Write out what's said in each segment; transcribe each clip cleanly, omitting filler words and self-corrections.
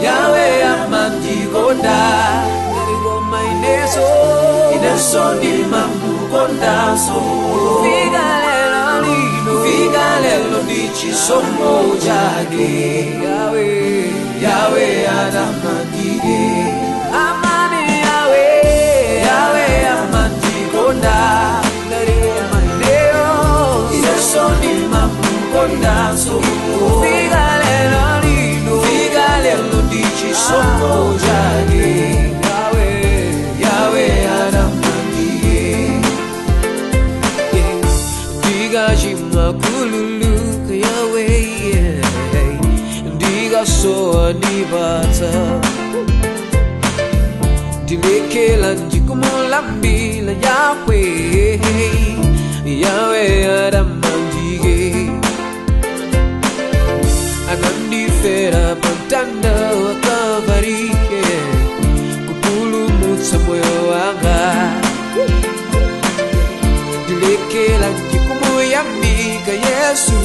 Yahweh amandikonda ngoma ineso ni mamukondaso fika lelo ndichisomo chake Yahweh adamandike amani Yahweh amandikonda ngoma ineso ni mamukondaso fika lelo ndichisomo chake Yahweh adamandike Diga jima kululu ka Yahweh Diga so anibata Dileke lanji kumulambi la Yahweh Yahweh adamandike Anandi fera pantanda wa kavarike Kupulumutsa moyo wanga Dileke lanji kumuyambika Yesu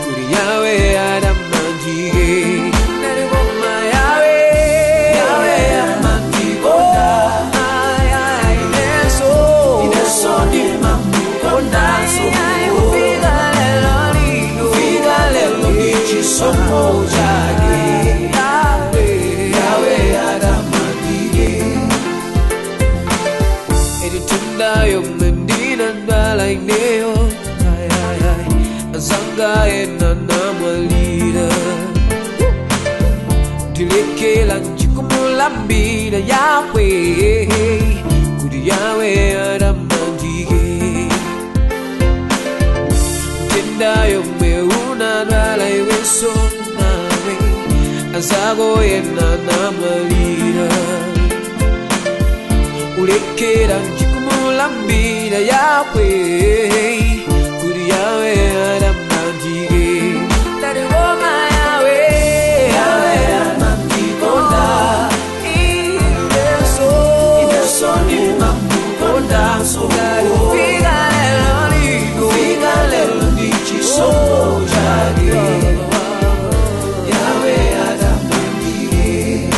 Kuri Yahweh adamandike Nari woma Yahweh amandikonda Ineso ni mamukondaso Fika lelo ndichisomo chake Yahweh adamandike Editunda yomendina ndala ineo Azanga ena namwalira Dileke lanji kumulambira Yahweh Kuri Yahweh adamandike Tenda yomeuna ndala iweso nawe Azago ena namwalira Ulekera njikumulambira Yahweh Kuri Yahweh adamandike Tari woma Yahweh amandikonda Ineso ni mamukondaso Fika lelo ndichisomo chake Yahweh adamandike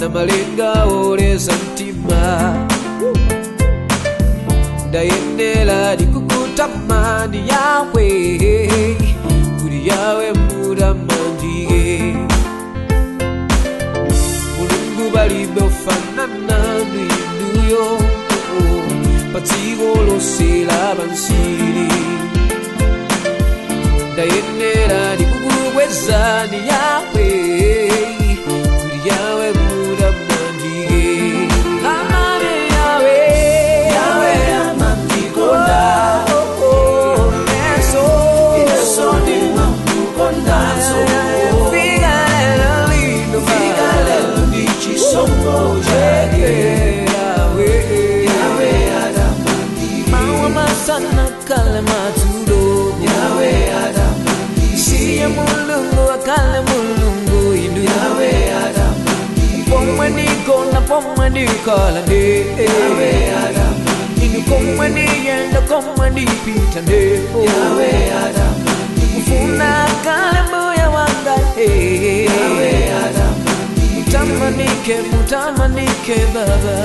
Namalenga oreza ntima Ndayendela dikukutamani Yahweh Kuri Yahweh muramandike Mulungu balibe ofanana nuyo Patigolo sela bansiri Ndayendela dikukuwezani Yahweh Kuri Yahweh Sana kalamaturo Yahweh adamandike Siya mulungu akala mulungu indu Yahweh adamandike Pomwaniko na pomwaniko lande Yahweh adamandike Inu komwanienda komwanipitande Yahweh adamandike Mufuna kalamu ya wanga Yahweh adamandike Mutamanike baba